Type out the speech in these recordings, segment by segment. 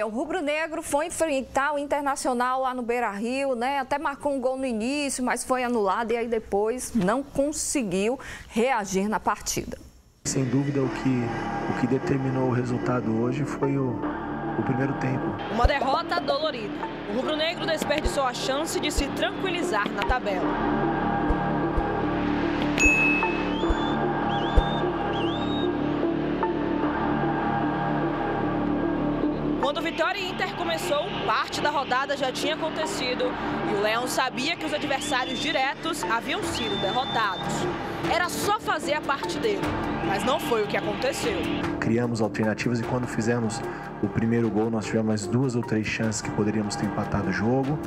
O rubro-negro foi enfrentar o Internacional lá no Beira-Rio, né? Até marcou um gol no início, mas foi anulado e aí depois não conseguiu reagir na partida. Sem dúvida, o que determinou o resultado hoje foi o primeiro tempo. Uma derrota dolorida. O rubro-negro desperdiçou a chance de se tranquilizar na tabela. Quando Vitória e Inter começou, parte da rodada já tinha acontecido e o Leão sabia que os adversários diretos haviam sido derrotados. Era só fazer a parte dele, mas não foi o que aconteceu. Criamos alternativas e quando fizemos o primeiro gol, nós tivemos mais 2 ou 3 chances que poderíamos ter empatado o jogo.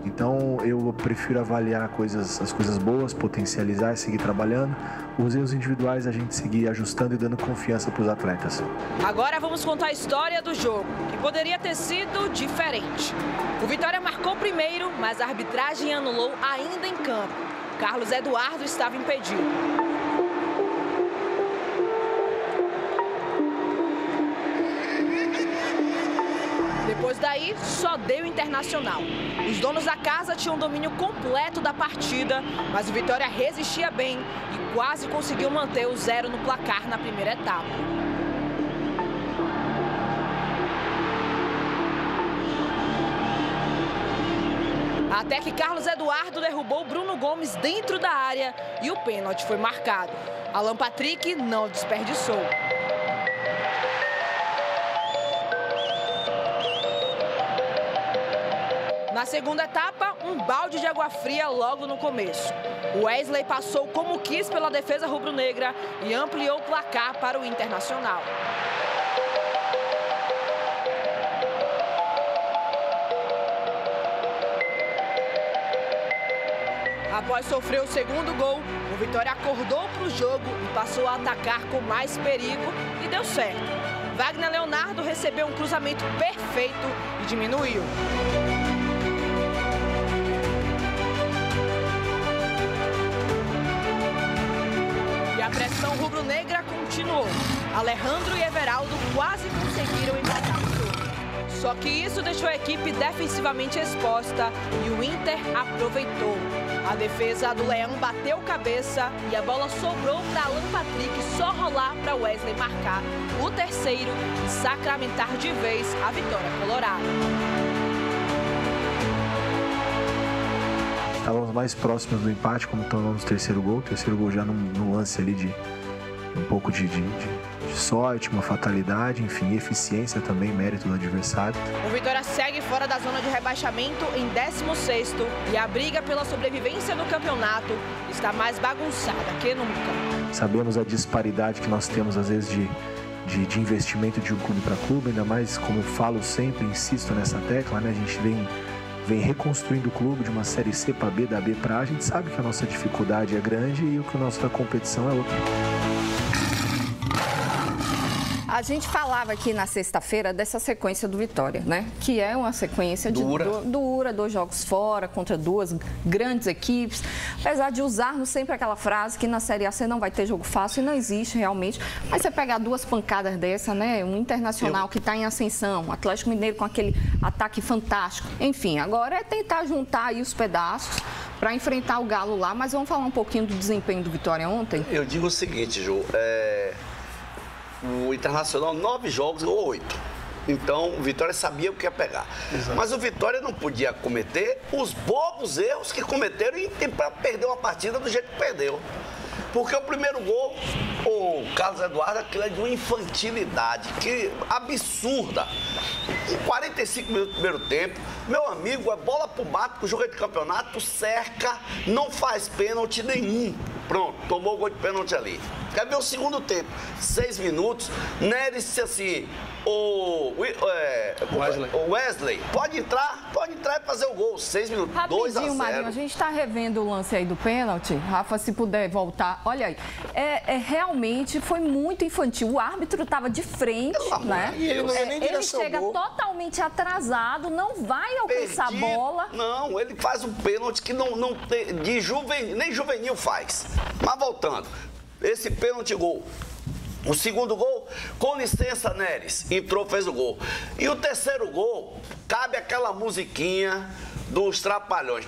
Então eu prefiro avaliar as coisas boas, potencializar e seguir trabalhando. Os erros individuais a gente seguir ajustando e dando confiança para os atletas. Agora vamos contar a história do jogo, que poderia ter sido diferente. O Vitória marcou primeiro, mas a arbitragem anulou ainda em campo. Carlos Eduardo estava impedido. Depois daí, só deu Internacional. Os donos da casa tinham domínio completo da partida, mas o Vitória resistia bem e quase conseguiu manter o 0 no placar na primeira etapa. Até que Carlos Eduardo derrubou Bruno Gomes dentro da área e o pênalti foi marcado. Alan Patrick não desperdiçou. Na segunda etapa, um balde de água fria logo no começo. O Wesley passou como quis pela defesa rubro-negra e ampliou o placar para o Internacional. Após sofrer o segundo gol, o Vitória acordou para o jogo e passou a atacar com mais perigo e deu certo. Wagner Leonardo recebeu um cruzamento perfeito e diminuiu. E a pressão rubro-negra continuou. Alejandro e Everaldo quase conseguiram empatar o jogo. Só que isso deixou a equipe defensivamente exposta e o Inter aproveitou. A defesa do Leão bateu cabeça e a bola sobrou para Alan Patrick só rolar para Wesley marcar o terceiro e sacramentar de vez a vitória colorada. Estávamos mais próximos do empate, como tomamos o terceiro gol. O terceiro gol já num lance ali de um pouco de sorte, uma fatalidade, enfim, eficiência também, mérito do adversário. O Vitória segue fora da zona de rebaixamento em 16º e a briga pela sobrevivência no campeonato está mais bagunçada que nunca. Sabemos a disparidade que nós temos, às vezes, de investimento de um clube para clube, ainda mais, como eu falo sempre, insisto nessa tecla, né? A gente vem reconstruindo o clube de uma Série C para B, da B para A. A gente sabe que a nossa dificuldade é grande e o que a nossa competição é outra. A gente falava aqui na sexta-feira dessa sequência do Vitória, né? Que é uma sequência dura, 2 jogos fora, contra 2 grandes equipes. Apesar de usarmos sempre aquela frase que na Série A você não vai ter jogo fácil, e não existe realmente. Mas você pegar 2 pancadas dessa, né? Um Internacional que está em ascensão, um Atlético Mineiro com aquele ataque fantástico. Enfim, agora é tentar juntar aí os pedaços para enfrentar o Galo lá. Mas vamos falar um pouquinho do desempenho do Vitória ontem? Eu digo o seguinte, Ju, o Internacional 9 jogos ou 8. Então, o Vitória sabia o que ia pegar. Exato. Mas o Vitória não podia cometer os bobos erros que cometeram e para perder uma partida do jeito que perdeu. Porque o primeiro gol, o Carlos Eduardo, aquilo é de uma infantilidade absurda. Em 45 minutos do primeiro tempo, meu amigo, é bola pro mato, pro jogo de campeonato, cerca, não faz pênalti nenhum. Pronto, tomou o gol de pênalti ali. Quer ver o segundo tempo? 6 minutos, Neres disse assim, o Wesley, pode entrar e fazer o gol. 6 minutos, 2 a 0. Marinho, a gente está revendo o lance aí do pênalti. Rafa, se puder voltar, olha aí. Realmente foi muito infantil. O árbitro estava de frente, né? Ele chega totalmente atrasado, não vai alcançar a bola. Não, ele faz um pênalti que não tem, nem juvenil faz. Mas voltando, esse pênalti gol. O segundo gol, Com licença, Neres. Entrou, fez o gol. E o terceiro gol, cabe aquela musiquinha dos Trapalhões.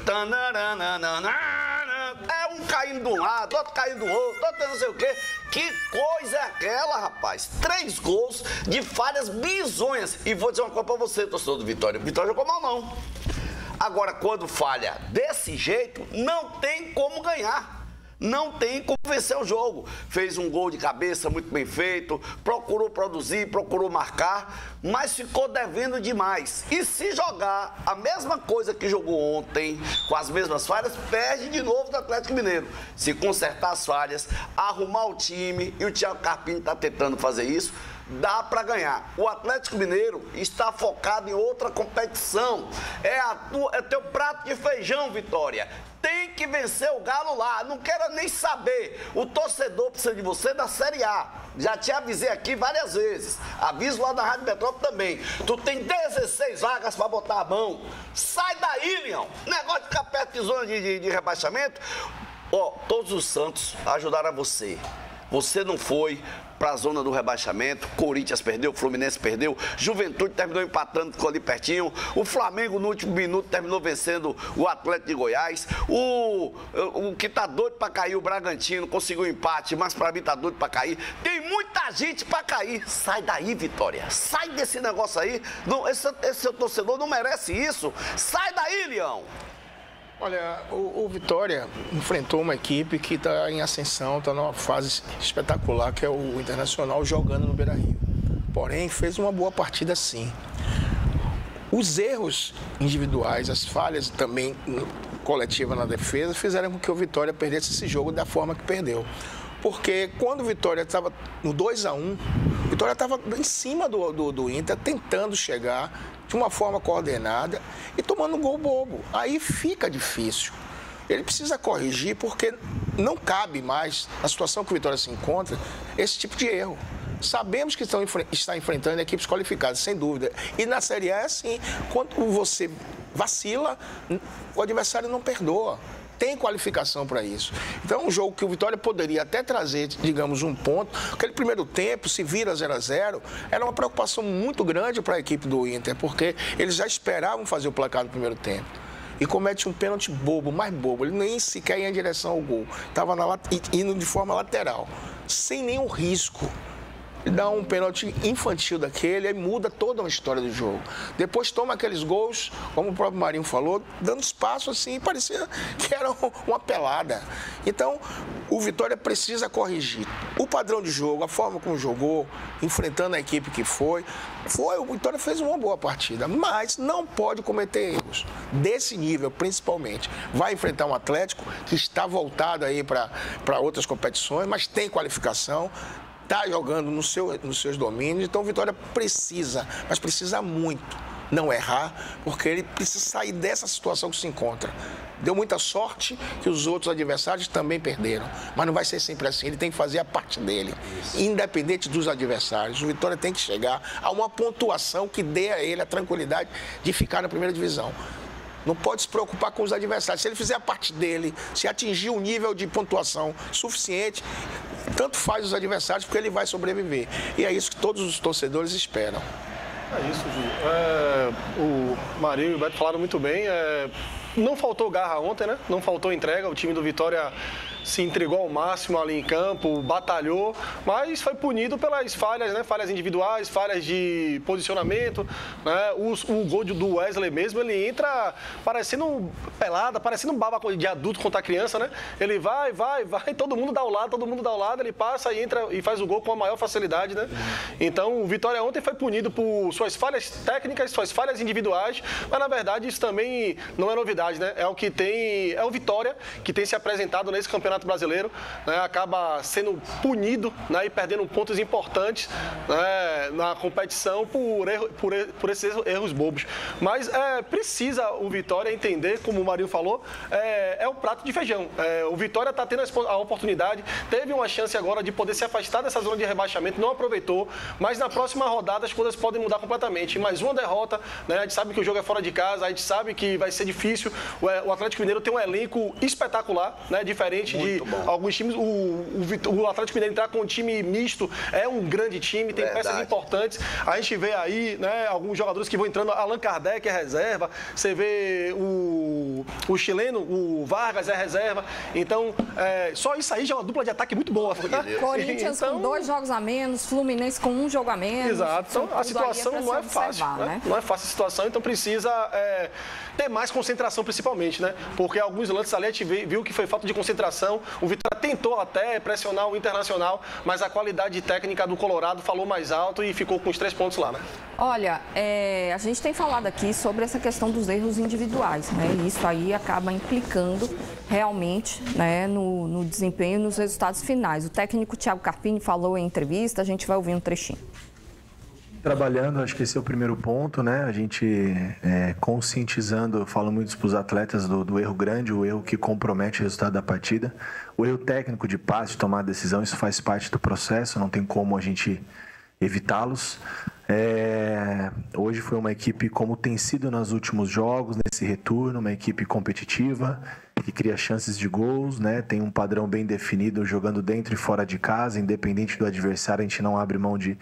É um caindo de um lado, outro caindo do outro, outro não sei o quê. Que coisa é aquela, rapaz? 3 gols de falhas bizonhas. E vou dizer uma coisa pra você, torcedor do Vitória. Vitória jogou mal, não. Agora, quando falha desse jeito, não tem como ganhar. Não tem como vencer o jogo. Fez um gol de cabeça muito bem feito, procurou produzir, procurou marcar, mas ficou devendo demais. E se jogar a mesma coisa que jogou ontem, com as mesmas falhas, perde de novo do Atlético Mineiro. Se consertar as falhas, arrumar o time, e o Thiago Carpini está tentando fazer isso, dá para ganhar. O Atlético Mineiro está focado em outra competição. É teu prato de feijão, Vitória. Tem que vencer o Galo lá. Não quero nem saber. O torcedor precisa de você da Série A. Já te avisei aqui várias vezes. Aviso lá da Rádio Metrópole também. Tu tem 16 vagas para botar a mão. Sai daí, Leão. Negócio de ficar perto de zona de rebaixamento. Todos os santos ajudaram você. Você não foi para a zona do rebaixamento. Corinthians perdeu, Fluminense perdeu, Juventude terminou empatando, ficou ali pertinho. O Flamengo, no último minuto, terminou vencendo o Atlético de Goiás. O que tá doido para cair, o Bragantino, conseguiu um empate, mas para mim tá doido para cair. Tem muita gente para cair. Sai daí, Vitória. Sai desse negócio aí. Não, esse seu torcedor não merece isso. Sai daí, Leão. Olha, o Vitória enfrentou uma equipe que está em ascensão, está numa fase espetacular, que é o Internacional jogando no Beira-Rio. Porém, fez uma boa partida sim. Os erros individuais, as falhas também coletivas na defesa, fizeram com que o Vitória perdesse esse jogo da forma que perdeu. Porque quando o Vitória estava no 2-1, o Vitória estava em cima do Inter, tentando chegar de uma forma coordenada e tomando um gol bobo. Aí fica difícil. Ele precisa corrigir porque não cabe mais, na situação que o Vitória se encontra, esse tipo de erro. Sabemos que está enfrentando equipes qualificadas, sem dúvida. E na Série A é assim, quando você vacila, o adversário não perdoa. Tem qualificação para isso. Então, é um jogo que o Vitória poderia até trazer, digamos, um ponto. Aquele primeiro tempo, se vira 0-0, era uma preocupação muito grande para a equipe do Inter, porque eles já esperavam fazer o placar no primeiro tempo. E comete um pênalti bobo, mais bobo. Ele nem sequer ia em direção ao gol. Estava indo de forma lateral, sem nenhum risco. Ele dá um pênalti infantil daquele e muda toda a história do jogo. Depois toma aqueles gols, como o próprio Marinho falou, dando espaço assim, parecia que era uma pelada. Então, o Vitória precisa corrigir o padrão de jogo, a forma como jogou, enfrentando a equipe que foi. O Vitória fez uma boa partida, mas não pode cometer erros, desse nível principalmente. Vai enfrentar um Atlético que está voltado aí para outras competições, mas tem qualificação. Está jogando nos seus domínios, então o Vitória precisa, mas precisa muito não errar, porque ele precisa sair dessa situação que se encontra. Deu muita sorte que os outros adversários também perderam, mas não vai ser sempre assim, ele tem que fazer a parte dele, independente dos adversários. O Vitória tem que chegar a uma pontuação que dê a ele a tranquilidade de ficar na primeira divisão. Não pode se preocupar com os adversários. Se ele fizer a parte dele, se atingir um nível de pontuação suficiente, tanto faz os adversários, porque ele vai sobreviver. E é isso que todos os torcedores esperam. É isso, Gil. O Marinho e o Beto falaram muito bem. Não faltou garra ontem, né? Não faltou entrega. O time do Vitória se entregou ao máximo ali em campo, batalhou, mas foi punido pelas falhas, né? Falhas individuais, falhas de posicionamento, né? O gol do Wesley mesmo, ele entra parecendo pelada, parecendo um baba de adulto contra a criança, né? Ele vai, todo mundo dá o lado, ele passa e entra e faz o gol com a maior facilidade, né? Então, o Vitória ontem foi punido por suas falhas técnicas, suas falhas individuais, mas na verdade isso também não é novidade, né? É o Vitória que tem se apresentado nesse campeonato brasileiro, né, acaba sendo punido, né, e perdendo pontos importantes, né, na competição por esses erros bobos. Mas precisa o Vitória entender, como o Marinho falou, é um prato de feijão. O Vitória está tendo a oportunidade, teve uma chance agora de poder se afastar dessa zona de rebaixamento, não aproveitou, mas na próxima rodada as coisas podem mudar completamente. Mais uma derrota, né, a gente sabe que o jogo é fora de casa, a gente sabe que vai ser difícil. O Atlético Mineiro tem um elenco espetacular, né, diferente de alguns times. O Atlético Mineiro entrar com um time misto é um grande time, tem peças importantes. A gente vê aí, né, alguns jogadores que vão entrando, Allan Kardec é reserva, você vê o chileno, o Vargas é reserva. Então, só isso aí já é uma dupla de ataque muito boa. Corinthians com 2 jogos a menos, Fluminense com 1 jogo a menos. Exato. Então, a situação não é fácil. Né? Não é fácil a situação, então precisa ter mais concentração, principalmente, né? Porque alguns lances ali a gente viu que foi falta de concentração. O Vitória tentou até pressionar o Internacional, mas a qualidade técnica do Colorado falou mais alto e ficou com os 3 pontos lá, né? Olha, a gente tem falado aqui sobre essa questão dos erros individuais, né? E isso aí acaba implicando realmente, né, no desempenho e nos resultados finais. O técnico Thiago Carpini falou em entrevista, a gente vai ouvir um trechinho. Trabalhando, acho que esse é o primeiro ponto, né? A gente conscientizando, eu falo muito para os atletas do erro grande, o erro que compromete o resultado da partida. O erro técnico de passe, de tomar decisão, isso faz parte do processo, não tem como a gente evitá-los. Hoje foi uma equipe, como tem sido nos últimos jogos, nesse retorno, uma equipe competitiva, que cria chances de gols, né? Tem um padrão bem definido, jogando dentro e fora de casa, independente do adversário, a gente não abre mão de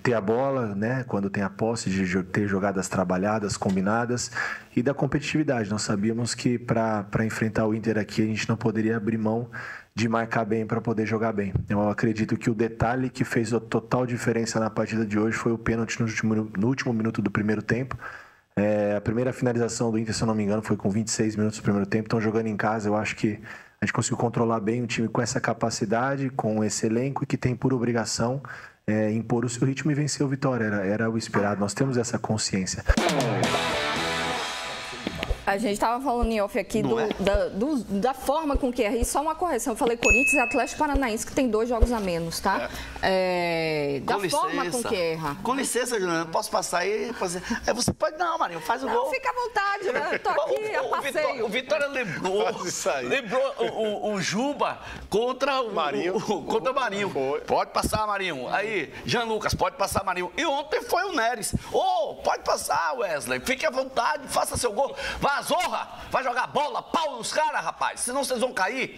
ter a bola, né? Quando tem a posse, de ter jogadas trabalhadas, combinadas, e da competitividade. Nós sabíamos que para enfrentar o Inter aqui, a gente não poderia abrir mão de marcar bem para poder jogar bem. Eu acredito que o detalhe que fez a total diferença na partida de hoje foi o pênalti no último minuto do primeiro tempo. A primeira finalização do Inter, se eu não me engano, foi com 26 minutos do primeiro tempo. Então, jogando em casa, eu acho que a gente conseguiu controlar bem o time com essa capacidade, com esse elenco e que tem por obrigação impor o seu ritmo e vencer o Vitória. Era o esperado. Nós temos essa consciência. A gente estava falando em off aqui da forma com que erra. E só uma correção, eu falei Corinthians e Atlético Paranaense, que tem 2 jogos a menos, tá? Da forma com que erra. Com licença, Juliana, posso passar aí? Você pode, não, Marinho, faz o gol. Fica à vontade, né? Eu tô aqui, a passeio. O Vitória lembrou o Juba contra o Marinho. Contra o Marinho. Pode passar, Marinho. Aí, Jean Lucas, pode passar, Marinho. E ontem foi o Neres. Pode passar, Wesley. Fique à vontade, faça seu gol. Vai, Zorra! Vai jogar bola, pau nos caras, rapaz. Senão vocês vão cair.